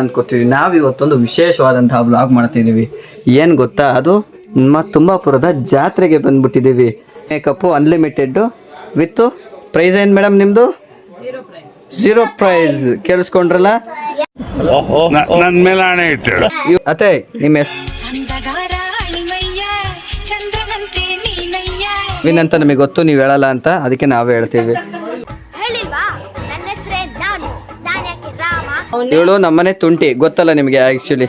ಅನ್ಕೋತೀವಿ. ನಾವು ಇವತ್ತೊಂದು ವಿಶೇಷವಾದಂತಹ ವ್ಲಾಗ್ ಮಾಡ್ತಿದ್ದೀವಿ. ಏನು ಗೊತ್ತಾ, ಅದು ನಮ್ಮ ತುಂಬಾಪುರದ ಜಾತ್ರೆಗೆ ಬಂದ್ಬಿಟ್ಟಿದ್ದೀವಿ. ಮೇಕಪ್ಪು ಅನ್ಲಿಮಿಟೆಡ್ ವಿತ್ ಪ್ರೈಸ್ ಏನು ಮೇಡಮ್ ನಿಮ್ಮದು? Zero price. ಕೇಳಿಸ್ಕೊಂಡ್ರಲ್ಲ, ನನ್ನ ಮೇಲೆ ಆಣೆ ಇಟ್ಟಳು. ಅತ್ತೆ ನಿಮ್ಮ ಹೆಸರು ಅಂತ ನಮಗೆ ಗೊತ್ತು, ನೀವು ಹೇಳಲ್ಲ ಅಂತ, ಅದಕ್ಕೆ ನಾವೇ ಹೇಳ್ತೀವಿ. ಇವಳು ನಮ್ಮನೆ ತುಂಟಿ, ಗೊತ್ತಲ್ಲ ನಿಮಗೆ? ಆಕ್ಚುಲಿ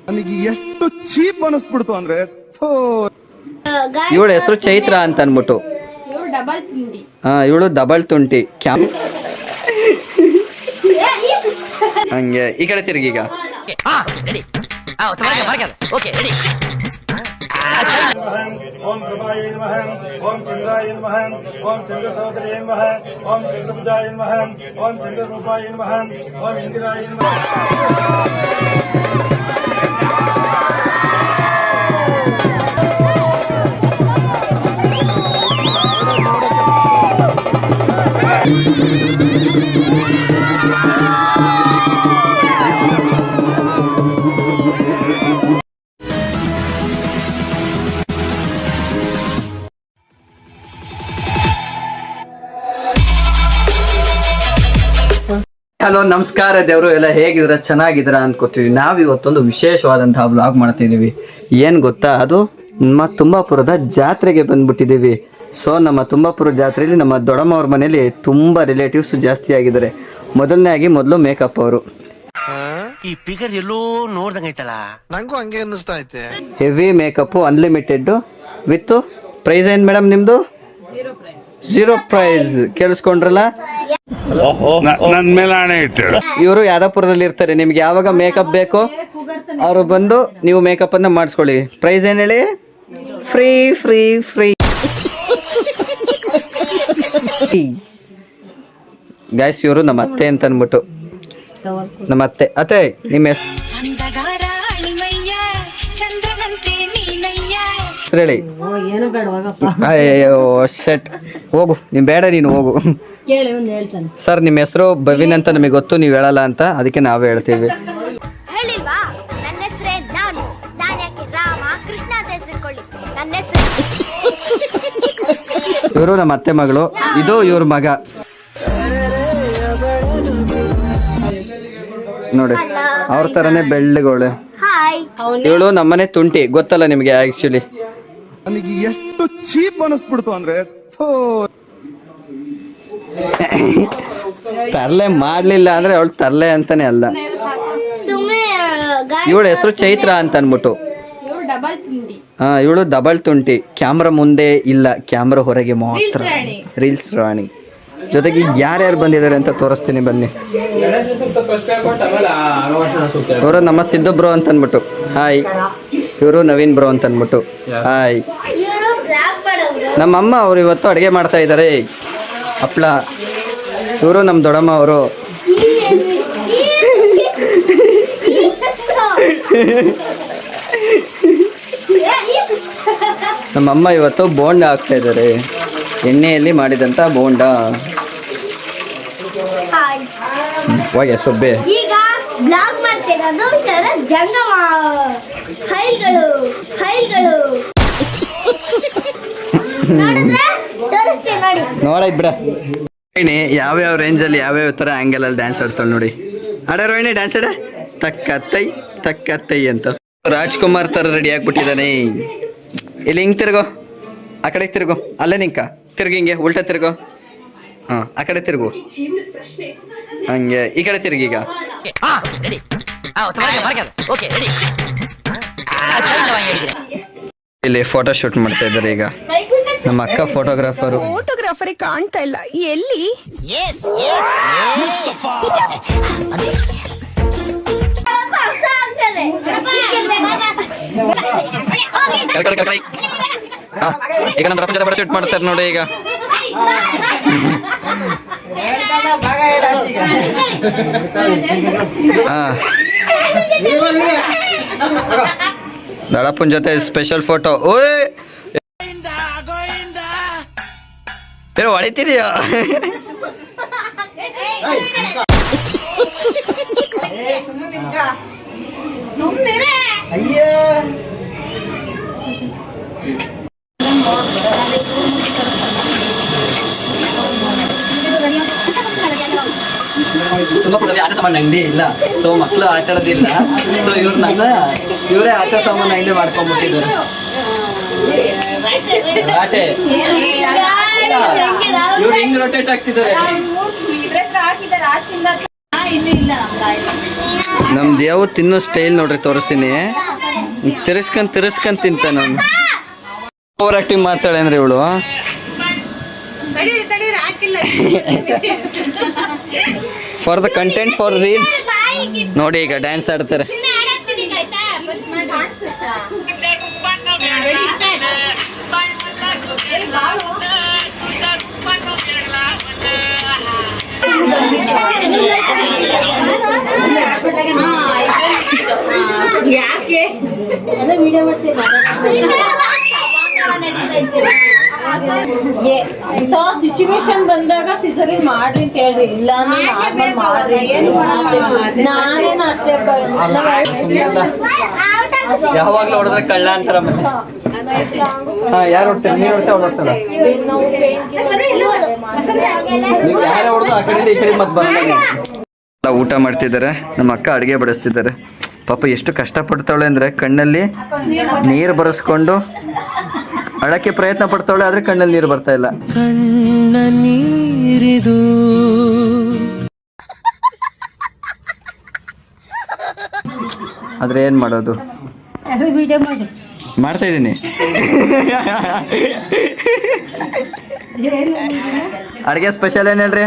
ನನಗೆ ಎಷ್ಟು ಚೀಪ್ ಅನಿಸ್ಬಿಡ್ತು ಅಂದ್ರೆ, ಇವಳ ಹೆಸರು ಚೈತ್ರ ಅಂತ ಅನ್ಬಿಟ್ಟು. ಇವಳು ಡಬಲ್ ತುಂಟಿ. ಹಂಗೆ ಈ ಕಡೆ ತಿರುಗೀಗ. ಓಂ ಕೃಪಾಯ ನಮಃ, ಓಂ ಚಂದ್ರಾಯ ನಮಃ, ಓಂ ಚಂದ್ರ ಸಹೋದರೇ ನಮಃ, ಓಂ ಚಂದ್ರಭುಜಾಯ ನಮಃ, ಓಂ ಚಂದ್ರರೂಪಾಯ ನಮಃ, ಓಂ ಇಂದಿರಾಯ ನಮಃ. ಹಲೋ, ನಮಸ್ಕಾರ ದೇವರು. ಎಲ್ಲ ಹೇಗಿದ್ರ? ಚೆನ್ನಾಗಿದ್ರ ಅನ್ಕೋತೀವಿ. ನಾವು ಇವತ್ತೊಂದು ವಿಶೇಷವಾದಂತಹ ವ್ಲಾಗ್ ಮಾಡ್ತಿದ್ದೀವಿ. ಏನು ಗೊತ್ತಾ, ಅದು ನಮ್ಮ ತುಂಬಾಪುರದ ಜಾತ್ರೆಗೆ ಬಂದ್ಬಿಟ್ಟಿದ್ದೀವಿ. ಸೊ ನಮ್ಮ ತುಂಬಾಪುರ ಜಾತ್ರೆಯಲ್ಲಿ ನಮ್ಮ ದೊಡ್ಡಮ್ಮ ಅವ್ರ ಮನೇಲಿ ತುಂಬ ರಿಲೇಟಿವ್ಸ್ ಜಾಸ್ತಿ ಆಗಿದ್ದಾರೆ. ಮೊದಲು ಮೇಕಪ್ ಅವರು. ಈ ಫಿಗರ್ ಎಲ್ಲೋ ನೋಡ್ದಂಗೈತಲ್ಲ, ನಂಗೂ ಹಂಗೆ ಅನ್ನಿಸ್ತಾ ಐತೆ. Heavy makeup unlimited with price ಏನು ಮೇಡಮ್ ನಿಮ್ಮದು? Zero price. ಕೇಳಿಸ್ಕೊಂಡ್ರಲ್ಲ, ನನ್ನ ಮೇಲೆ ಆಣೆ ಇಟ್ಟಳು. ಇವರು ಯಾದಪುರದಲ್ಲಿ ಇರ್ತಾರೆ. ನಿಮ್ಗೆ ಯಾವಾಗ ಮೇಕಪ್ ಬೇಕೋ ಅವರು ಬಂದು ನೀವು ಮೇಕಪ್ ಅನ್ನ ಮಾಡಿಸ್ಕೊಳ್ಳಿ. ಪ್ರೈಸ್ ಏನು ಹೇಳಿ? Free free free guys. ಇವರು ನಮ್ಮ ಅತ್ತೆ ಅಂತ ಅಂದ್ಬಿಟ್ಟು. ನಮ್ಮ ಅತ್ತೆ ನಿಮ್ಮ ಹೆಸರು ಹೇಳಿ? ಅಯ್ಯೋ ಶೆಟ್, ಹೋಗು ನೀನು, ಬೇಡ ನೀನು ಹೋಗು. ಸರ್ ನಿಮ್ಮ ಹೆಸರು ಬವಿನ್ ಅಂತ ನಮಗೆ ಗೊತ್ತು, ನೀವು ಹೇಳಲ್ಲ ಅಂತ, ಅದಕ್ಕೆ ನಾವೇ ಹೇಳ್ತೀವಿ. ಇವರು ನಮ್ಮ ಅತ್ತೆ ಮಗಳು, ಇದು ಇವ್ರ ಮಗ ನೋಡಿ, ಅವ್ರ ತರನೇ ಬೆಳ್ಳಗೋಳೆ. ಇವಳು ನಮ್ಮನೆ ತುಂಟಿ, ಗೊತ್ತಲ್ಲ ನಿಮಗೆ? ಆಕ್ಚುಲಿ ನನಗೆ ಎಷ್ಟು ಚೀಪ್ ಅನಿಸ್ಬಿಡ್ತು ಅಂದ್ರೆ, ತರ್ಲೆ ಮಾಡ್ಲಿಲ್ಲ ಅಂದ್ರೆ ಅವಳು ತರ್ಲೆ ಅಂತಾನೆ ಅಲ್ಲ. ಇವಳ ಹೆಸರು ಚೈತ್ರ ಅಂತ ಅನ್ಬಿಟ್ಟು. ಇವಳು ಡಬಲ್ ತುಂಟಿ. ಕ್ಯಾಮ್ರಾ ಮುಂದೆ ಇಲ್ಲ, ಕ್ಯಾಮ್ರಾ ಹೊರಗೆ ಮಾತ್ರ. ರೀಲ್ಸ್ ರಾಣಿ. ಜೊತೆಗೆ ಯಾರ್ಯಾರು ಬಂದಿದ್ದಾರೆ ಅಂತ ತೋರಿಸ್ತೀನಿ ಬನ್ನಿ. ಇವರು ನಮ್ಮ ಸಿದ್ದು ಬ್ರೋ ಅಂತ ಅನ್ಬಿಟ್ಟು. ಹಾಯ್. ಇವರು ನವೀನ್ ಬ್ರೋ ಅಂತ ಅನ್ಬಿಟ್ಟು. ಹಾಯ್. ನಮ್ಮಮ್ಮ ಅವರು ಇವತ್ತು ಅಡುಗೆ ಮಾಡ್ತಾ ಇದ್ದಾರೆ, ಹಪ್ಳ. ಇವರು ನಮ್ಮ ದೊಡ್ಡಮ್ಮ ಅವರು. ನಮ್ಮಮ್ಮ ಇವತ್ತು ಬೋಂಡ ಹಾಕ್ತಾ ಇದ್ದಾರೆ, ಎಣ್ಣೆಯಲ್ಲಿ ಮಾಡಿದಂಥ ಬೋಂಡ. ಹೋಗಿ ಸೊಬ್ಬೆ. ಈಗ ಬ್ಲಾಗ್ ಮಾಡ್ತಿರೋದು ಶರತ್ ಜಂಗಮ ಹೈಲ್ಗಳು. ನೋಡಾಯ್ತು ಬಿಡ. ರೋಹಿಣಿ ಯಾವ್ಯಾವ ರೇಂಜಲ್ಲಿ ಯಾವ್ಯಾವ ಥರ ಆ್ಯಂಗಲಲ್ಲಿ ಡ್ಯಾನ್ಸ್ ಆಡ್ತಾಳೆ ನೋಡಿ. ರೋಹಿಣಿ ಡ್ಯಾನ್ಸ್ ಆಡ. ತಕ್ಕತ್ತೈ ಅಂತ. ರಾಜ್ಕುಮಾರ್ ಥರ ರೆಡಿ ಆಗ್ಬಿಟ್ಟಿದ್ದಾನೆ. ಇಲ್ಲಿ ಹಿಂಗೆ ತಿರ್ಗೋ, ಆ ಕಡೆಗೆ ತಿರ್ಗೋ, ಅಲ್ಲೇ ನಿಂಕ ತಿರ್ಗಿ, ಹಿಂಗೆ ಉಲ್ಟಾ ತಿರ್ಗೋ. ಹಾಂ, ಆ ಕಡೆ ತಿರ್ಗು, ಹಂಗೆ ಈ ಕಡೆ ತಿರ್ಗೀಗ. ಇಲ್ಲಿ ಫೋಟೋ ಶೂಟ್ ಮಾಡ್ತಾ ಇದ್ದಾರೆ ಈಗ. ನಮ್ಮ ಅಕ್ಕ ಫೋಟೋಗ್ರಾಫರು ಕಾಣ್ತಾ ಇಲ್ಲ ಎಲ್ಲಿ. ಈಗ ನಮ್ಮ ರಪ್ಪ ಫೋಟೋ ಶೂಟ್ ಮಾಡ್ತಾರೆ ನೋಡಿ ಈಗ. ದಡಪ್ಪನ ಜೊತೆ ಸ್ಪೆಷಲ್ ಫೋಟೋ. ಓಯ್ ಹೊಡಿತಿದೀಯ? ಅಯ್ಯೋ ತುಮಕೂರಲ್ಲಿ ಆಟ ಸಾಮಾನು ಅಂಗಡಿ ಇಲ್ಲ, ಸೊ ಮಕ್ಕಳು ಆಟ ಆಡೋದಿಲ್ಲ. ಸೊ ಇವರೇ ಆಟ ಸಾಮಾನು ಅಂಗಡಿ ಮಾಡ್ಕೊಂಡ್ಬಿಟ್ಟಿದ್ದಾರೆ. ಆಟೆ ಇವ್ರು ಹಿಂಗ್ ರೊಟೇಟ್ ಆಗ್ತಿದ್ದಾರೆ. ನಮ್ ದೇವ್ ತಿನ್ನೋ ಸ್ಟೈಲ್ ನೋಡ್ರಿ, ತೋರಿಸ್ತೀನಿ. ತಿರ್ಸ್ಕೊಂಡ್ ತಿಂತ ನಾನು. ಓವರ್ ಆಕ್ಟಿಂಗ್ ಮಾಡ್ತಾಳೆ ಅಂದ್ರೆ ಇವಳು. For the content for reels ನೋಡಿ, ಈಗ ಡ್ಯಾನ್ಸ್ ಆಡ್ತಾರೆ. ಯಾಕೆ ಸಿಚುವೇಶನ್ ಬಂದಾಗ ಸಿಸರಿನ್ ಮಾಡ್ರಿ ಅಂತ ಹೇಳ್ರಿ, ಇಲ್ಲ ನಾನೇನು ಅಷ್ಟೇ. ಯಾವಾಗ್ಲೂ ಹೊಡೆದ್ರೆ ಕಳ್ಳ ಅಂತಾರ. ಯಾರು ಹೊಡ್ತಾರೆ? ನೀನು ಹೊಡ್ತಾ ಅವ್ಳು ಹೊಡ್ತಾಳ? ನೀವು ಯಾರು ಹೊಡೆದು ಆ ಕಡೆಯಿಂದ ಈ ಕಡೆ ಮತ್ತೆ ಬಂದ ಊಟ ಮಾಡ್ತಿದ್ದಾರೆ. ನಮ್ಮ ಅಕ್ಕ ಅಡುಗೆ ಬಡಿಸ್ತಿದ್ದಾರೆ. ಪಾಪ ಎಷ್ಟು ಕಷ್ಟಪಡ್ತಾಳೆ ಅಂದರೆ ಕಣ್ಣಲ್ಲಿ ನೀರು ಬರೆಸ್ಕೊಂಡು ಅಳಕ್ಕೆ ಪ್ರಯತ್ನ ಪಡ್ತಾಳೆ, ಆದರೆ ಕಣ್ಣಲ್ಲಿ ನೀರು ಬರ್ತಾ ಇಲ್ಲ. ಕಣ್ಣ ನೀರಿದು ಆದ್ರೆ ಏನು ಮಾಡೋದು, ಮಾಡ್ತಾ ಇದ್ದೀನಿ. ಅಡುಗೆ ಸ್ಪೆಷಲ್ ಏನು ಹೇಳ್ರಿ?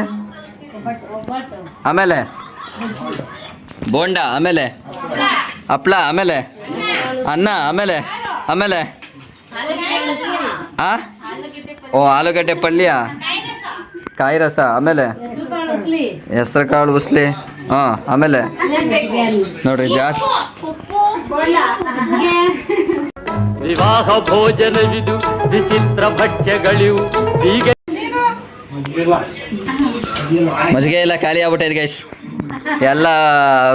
ಆಮೇಲೆ ಬೋಂಡ, ಆಮೇಲೆ ಹಪ್ಳ, ಆಮೇಲೆ ಅನ್ನ, ಆಮೇಲೆ ಆಲೂಗಡ್ಡೆ ಪಲ್ಯ, ಕಾಯಿ ರಸ, ಆಮೇಲೆ ಹೆಸರು ಕಾಳು ಉಸ್ಲಿ. ಆಮೇಲೆ ನೋಡ್ರಿ ವಿವಾಹ ಭೋಜನವಿದು ವಿಚಿತ್ರ ಭಕ್ಷ್ಯಗಳಿವು. ಈಗ ಮಜ್ಜಿಗೆ ಎಲ್ಲ ಖಾಲಿ ಆಗ್ಬಿಟ್ಟೈತೆ ಗೈಸ್. ಎಲ್ಲ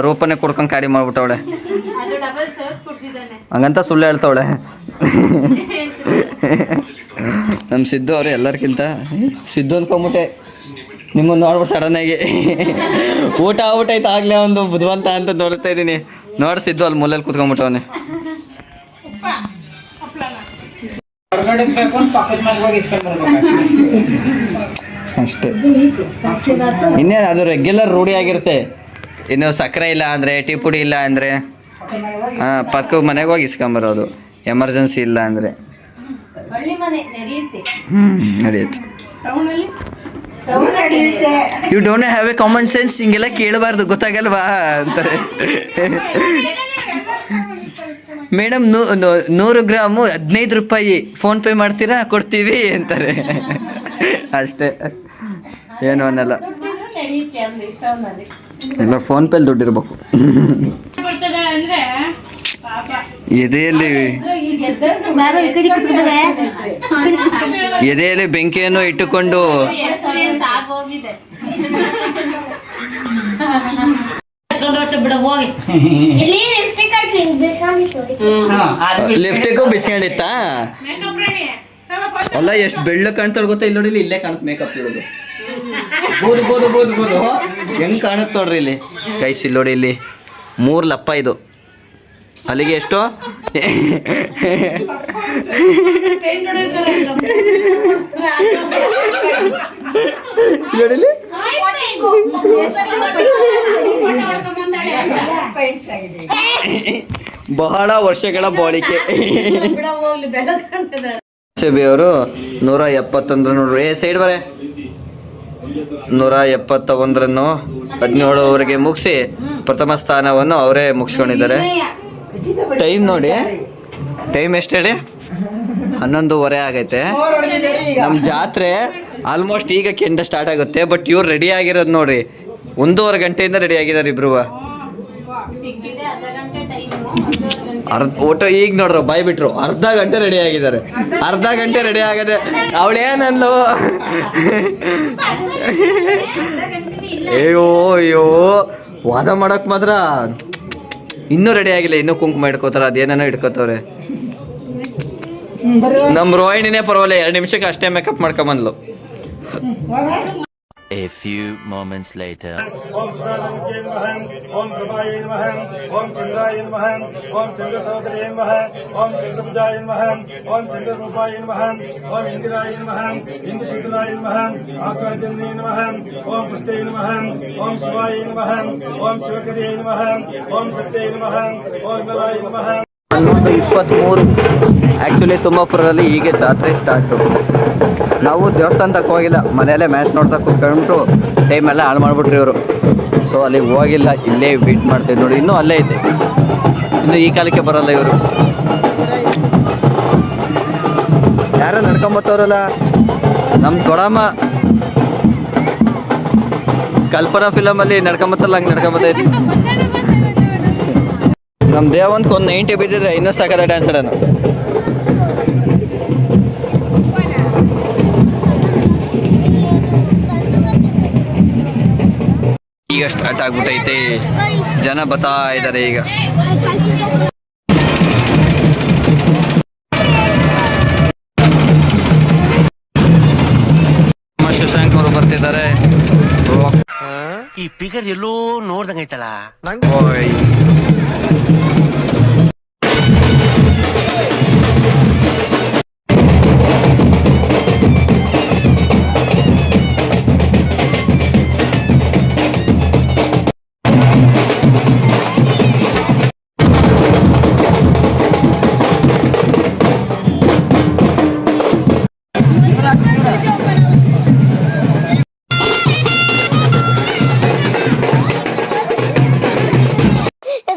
ರೂಪನೇ ಕುಡ್ಕೊಂಡು ಖಾಲಿ ಮಾಡ್ಬಿಟ್ಟವಳೆ. ಹಂಗಂತ ಸುಳ್ಳು ಹೇಳ್ತಾವಳೆ. ನಮ್ಮ ಸಿದ್ದು ಅವ್ರು ಎಲ್ಲರಿಗಿಂತ ಸಿದ್ದು ಅನ್ಕೊಂಬಿಟ್ಟೆ. ನಿಮ್ಮನ್ನು ನೋಡ್ಬಿಟ್ಟು ಸಡನ್ನಾಗಿ ಊಟ ಆಗ್ಬಿಟ್ಟೈತೆ ಆಗಲೇ ಒಂದು ಬುದ್ಧಿವಂತ ಅಂತ ನೋಡ್ತಾ ಇದ್ದೀನಿ. ನೋಡಿ ಸಿದ್ದು ಅಲ್ಲಿ ಮೂಲೆಯಲ್ಲಿ ಕೂತ್ಕೊಂಡ್ಬಿಟ್ಟವನೆ. ಅಷ್ಟೇ, ಇನ್ನೇನು ಅದು ರೆಗ್ಯುಲರ್ ರೂಢಿ ಆಗಿರುತ್ತೆ. ಇನ್ನು ಸಕ್ಕರೆ ಇಲ್ಲ ಅಂದರೆ, ಟೀ ಪುಡಿ ಇಲ್ಲ ಅಂದರೆ ಪಕ್ಕ ಮನೆಗೆ ಹೋಗಿ ಇಸ್ಕೊಂಬರೋದು. ಎಮರ್ಜೆನ್ಸಿ ಇಲ್ಲ ಅಂದರೆ ನಡೆಯುತ್ತೆ. You don't have a common sense. ಹಿಂಗೆಲ್ಲ ಕೇಳಬಾರ್ದು, ಗೊತ್ತಾಗಲ್ವಾ ಅಂತಾರೆ. ಮೇಡಮ್ 100 ಗ್ರಾಮು 15 ರೂಪಾಯಿ, ಫೋನ್ಪೇ ಮಾಡ್ತೀರಾ? ಕೊಡ್ತೀವಿ ಅಂತಾರೆ. ಅಷ್ಟೇ, ಏನು ಅನ್ನಲ್ಲ. ಎಲ್ಲ ಫೋನ್ಪೇಲಿ ದುಡ್ಡಿರ್ಬೇಕು. ಎದೆಯಲ್ಲಿ ಬೆಂಕಿಯನ್ನು ಇಟ್ಟುಕೊಂಡು ಲಿಫ್ಟಿಗೂ ಬಿಸ್ಕೊಂಡಿತ್ತಾ? ಅಲ್ಲ, ಎಷ್ಟು ಬೆಳ್ಳ ಕಾಣ್ತಾಳೆ ಗೊತ್ತಾ? ಇಲ್ಲಿ ನೋಡಿ, ಇಲ್ಲೇ ಕಾಣುತ್ತೆ ಮೇಕಪ್ ಇರೋದು. ಬೋದು ಹೆಂಗ್ ಕಾಣುತ್ತೆ ನೋಡ್ರಿ ಇಲ್ಲಿ ಗೈಸ್. ಇಲ್ಲಿ ನೋಡಿ, ಇಲ್ಲಿ 3 ಲಪ್ಪ ಇದು. ಅಲ್ಲಿಗೆ ಎಷ್ಟು? ನೋಡಿ, ಬಹಳ ವರ್ಷಗಳ ಬಾಳಿಕೆ. ಅವರು 171 ನೋಡ್ರಿ, ಸೈಡ್ ಬರೇ 171 17ವರೆಗೆ ಮುಗಿಸಿ ಪ್ರಥಮ ಸ್ಥಾನವನ್ನು ಅವರೇ ಮುಗಿಸ್ಕೊಂಡಿದ್ದಾರೆ. ಟೈಮ್ ನೋಡಿ, ಟೈಮ್ ಎಷ್ಟು ಹೇಳಿ? 11:30 ಆಗೈತೆ. ನಮ್ಮ ಜಾತ್ರೆ ಆಲ್ಮೋಸ್ಟ್ ಈಗ ಕೆಂಡ ಸ್ಟಾರ್ಟ್ ಆಗುತ್ತೆ. ಬಟ್ ಇವ್ರು ರೆಡಿ ಆಗಿರೋದು ನೋಡ್ರಿ, 1.5 ಗಂಟೆಯಿಂದ ರೆಡಿ ಆಗಿದ್ದಾರೆ ಇಬ್ರು. ಊಟ ಈಗ ನೋಡ್ರು ಬಾಯ್ ಬಿಟ್ರು, ಅರ್ಧ ಗಂಟೆ ರೆಡಿ ಆಗಿದ್ದಾರೆ. ಅರ್ಧ ಗಂಟೆ ರೆಡಿ ಆಗದೆ ಅವಳೇನಂದ್ಲು, ಅಯ್ಯೋ ವಾದ ಮಾಡೋಕೆ ಮಾತ್ರ ಇನ್ನೂ ರೆಡಿ ಆಗಿಲ್ಲ, ಇನ್ನೂ ಕುಂಕುಮ ಇಟ್ಕೋತಾರೆ, ಅದೇನೇನೋ ಇಟ್ಕೋತವ್ರೆ. ನಮ್ಮ ರೋಹಿಣಿನೇ ಪರವಾಗಿಲ್ಲ, 2 ನಿಮಿಷಕ್ಕೆ ಅಷ್ಟೇ ಮೇಕಪ್ ಮಾಡ್ಕೊಂಬಂದ್ಲು. A few moments later. ಓಂ ಪ್ರಸಾದಮುಖ್ಯೈ ನಮಃ ಓಂ ಕೃಪಾಯ ನಮಃ ಓಂ ಚಂದ್ರಾಯ ನಮಃ ಓಂ ಚಂದ್ರಸಹೋದರೇ ನಮಃ ಓಂ ಚಂದ್ರಭುಜಾಯ ನಮಃ ಓಂ ಚಂದ್ರರೂಪಾಯ ನಮಃ ಓಂ ಇಂದಿರಾಯ ನಮಃ ಇಂದುಶೀತಲಾಯ ನಮಃ ಆಕಾಶಜನ್ಯೈ ನಮಃ ಓಂ ಪುಷ್ಟೈ ನಮಃ ಓಂ ಶಿವಾಯ ನಮಃ ಓಂ ಶಿವಕರೇ ನಮಃ ಓಂ ಶಕ್ತೈ ನಮಃ ಓಂ ವಿಮಲಾಯ ನಮಃ. 11:23 ಆ್ಯಕ್ಚುಲಿ ತುಮಕೂರಲ್ಲಿ ಹೀಗೆ ಜಾತ್ರೆ ಸ್ಟಾರ್ಟು. ನಾವು ದೇವಸ್ಥಾನ ತಕ್ಕ ಹೋಗಿಲ್ಲ, ಮನೆಯಲ್ಲೇ ಮ್ಯಾಚ್ ನೋಡ್ತಾ ಕೂತ್ಕೊಂಡ್ಬಿಟ್ಟು ಟೈಮೆಲ್ಲ ಹಾಳು ಮಾಡಿಬಿಟ್ರಿ ಇವರು. ಸೊ ಅಲ್ಲಿಗೆ ಹೋಗಿಲ್ಲ, ಇಲ್ಲೇ ವೇಟ್ ಮಾಡ್ತೀವಿ ನೋಡಿ. ಇನ್ನೂ ಅಲ್ಲೇ ಐತೆ, ಇನ್ನು ಈ ಕಾಲಕ್ಕೆ ಬರೋಲ್ಲ ಇವರು. ಯಾರೋ ನಡ್ಕೊಂಬತ್ತವ್ರಲ್ಲ, ನಮ್ಮ ದೊಡ್ಡಮ್ಮ ಕಲ್ಪನಾ ಫಿಲಮಲ್ಲಿ ನಡ್ಕೊಂಬತ್ತಲ್ಲ, ಹಂಗೆ ನಡ್ಕೊಂಬತ್ತೈತಿ. ನಮ್ಮ ದೇವಂತ ಒಂದು 90 ಬಿದ್ದಿದ್ರೆ ಇನ್ನೂ ಸಾಕದ ಡ್ಯಾನ್ಸ್ ಆಡೋಣ. ಈಗ ಸ್ಟಾರ್ಟ್ ಆಗ್ಬಿಟ್ಟೈತೆ, ಜನ ಬರ್ತಾ ಇದ್ದಾರೆ ಈಗ. ಶಶಾಂಕ್ ಅವರು ಬರ್ತಿದ್ದಾರೆ. ಈ ಫಿಗರ್ ಎಲ್ಲೋ ನೋಡ್ದಂಗೈತಲ್ಲ. ಓಯ್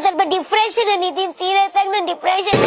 ಸ್ವಲ್ಪ ಡಿಪ್ರೆಷನ್ ಅನ್ನಿದ್ದೀನಿ, ಸೀರಿಯಸ್ ಆಗಿ ನಾನು ಡಿಪ್ರೆಷನ್.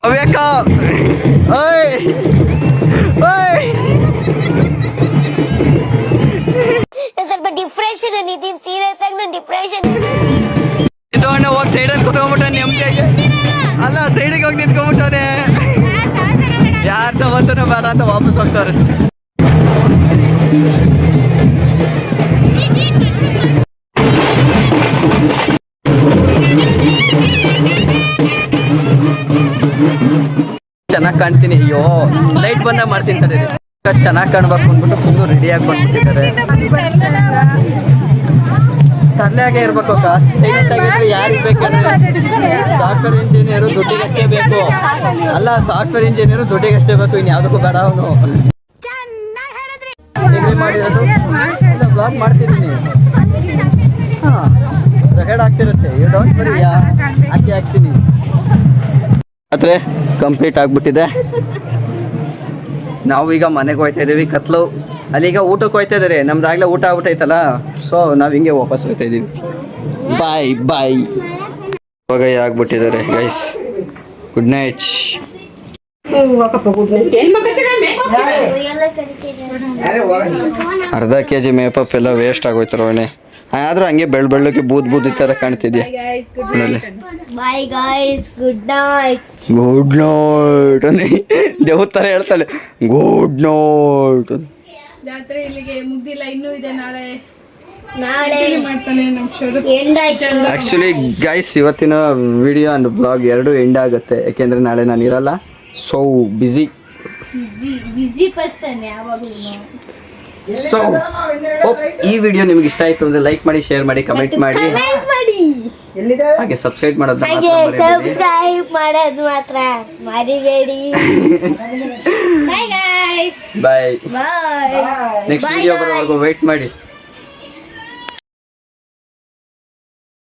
ಅವ್ಯಾಕ ಓಯ್ ಓಯ್ ಸ್ವಲ್ಪ ಡಿಪ್ರೆಷನ್ ನಿತಿನ್ ಸೀರಿಯಸ್ ಆಗಿ ನಾನು ಡಿಪ್ರೆಷನ್ ಇದು ಅಣ್ಣ ಹೋಗಿ ಸೈಡಲ್ಲಿ ಕುತ್ಕೊಂಡ್ಬಿಟ್ಟ ನೆಮ್ಮದಿಯಾಗಿ ಅಲ್ಲ ಸೈಡಿಗೆ ಹೋಗಿ ನಿಂತ್ಕೊಂಡ್ಬಿಟ್ಟವನೆ ಯಾರ ಸಮಸ್ಯೆನೂ ಬೇಡ ಅಂತ ವಾಪಸ್ ಹೋಗ್ತಾರೆ ಚೆನ್ನಾಗಿ ಕಾಣ್ತೀನಿ ಅಯ್ಯೋ ಲೈಟ್ ಬಂದ ಮಾಡ್ತೀನಿ ತಡೆ ಚೆನ್ನಾಗಿ ಕಾಣ್ಬೇಕು ಅಂದ್ಬಿಟ್ಟು ಫುಲ್ಲು ರೆಡಿಯಾಗಿ ಬಂದ್ಬಿಟ್ಟಿದ್ದಾರೆ ತರಲೆಯಾಗೆ ಇರ್ಬೇಕು ಸೈಲೆಂಟ್ ಆಗಿದ್ರೆ ಯಾರಿಗೆ ಬೇಕಂದ್ರೆ ಸಾಫ್ಟ್ವೇರ್ ಇಂಜಿನಿಯರು ದುಡ್ಡಿಗಷ್ಟೇ ಬೇಕು ಅಲ್ಲ ಸಾಫ್ಟ್ವೇರ್ ಇಂಜಿನಿಯರು ದುಡ್ಡಿಗಷ್ಟೇ ಬೇಕು ಇನ್ನು ಯಾವುದಕ್ಕೂ ಬೇಡ ಅವನು ಡಿಗ್ರಿ ಮಾಡಿರೋದು ಬ್ಲಾಗ್ ಮಾಡ್ತಿದ್ದೀನಿ ಹಾಂ ರೆಕಾರ್ಡ್ ಆಗ್ತಿರುತ್ತೆ ಯು ಡೋಂಟ್ ವರಿ ಹಾಕ್ತೀನಿ ಆದರೆ ಕಂಪ್ಲೀಟ್ ಆಗಿಬಿಟ್ಟಿದೆ ನಾವು ಈಗ ಮನೆಗೆ ಹೋಗ್ತಾ ಇದ್ದೀವಿ ಕತ್ಲು ಅಲ್ಲೀಗ ಊಟಕ್ಕೆ ಹೋಗ್ತಾ ಇದ್ದಾರೆ ನಮ್ದಾಗಲೇ ಊಟ ಆಗ್ಬಿಟ್ಟೈತಲ್ಲ ಸೊ ನಾವು ಹಿಂಗೆ ವಾಪಸ್ ಹೋಗ್ತಾ ಇದ್ದೀವಿ ಬಾಯ್ ಬಾಯ್ ಇವಾಗ ಆಗ್ಬಿಟ್ಟಿದ್ದಾರೆ ಗೈಸ್ ಗುಡ್ ನೈಟ್ ಅರ್ಧ ಕೆಜಿ ಮೇಕಪ್ ಎಲ್ಲ ವೇಸ್ಟ್ ಆಗೋಯ್ತು ರೋಣೆ ಆದ್ರೂ ಹಂಗೆ ಬೆಳ್ಳಕ್ಕೆ ಬೂದಿ ಥರ ಕಾಣ್ತಿದ್ಯಾ bye guys good night good night ದೇವ್ರ ಥರ ಹೇಳ್ತಾಳೆ ಗುಡ್ ನೈಟ್ ಜಾತ್ರೆ ಇಲ್ಲಿಗೆ ಮುಗ್ದಿಲ್ಲ, ಇನ್ನೂ ಇದೆ. ನಾಳೆ ಮಾಡ್ತಾನೆ ನಮ್ಮ ಶರತ್. ಆ್ಯಕ್ಚುಲಿ ಗೈಸ್ ಇವತ್ತಿನ ವಿಡಿಯೋ ಆ್ಯಂಡ್ ಬ್ಲಾಗ್ ಎರಡು ಎಂಡ್ ಆಗುತ್ತೆ ಯಾಕೆಂದರೆ ನಾಳೆ ನಾನು ಇರಲ್ಲ ಸೊ ಬಿಸಿ ಪರ್ಸನ್ ಯಾವಾಗಲೂ. ಸೊ ಈ ವಿಡಿಯೋ ನಿಮ್ಗೆ ಇಷ್ಟ ಆಯಿತು ಅಂದರೆ ಲೈಕ್ ಮಾಡಿ ಶೇರ್ ಮಾಡಿ ಕಮೆಂಟ್ ಮಾಡಿ ಹಾಗೆ ಸಬ್ಸ್ಕ್ರೈಬ್ ಮಾಡೋದು ಸಬ್ಸ್ಕ್ರೈಬ್ ಮಾಡೋದು ಮಾತ್ರ ಮರಿಬೇಡಿ. ಬಾಯ್ ಗೈಸ್ ಬಾಯ್ ಬಾಯ್ ನೆಕ್ಸ್ಟ್ ವಿಡಿಯೋ ಬರೋವರೆಗೂ ವೇಟ್ ಮಾಡಿ.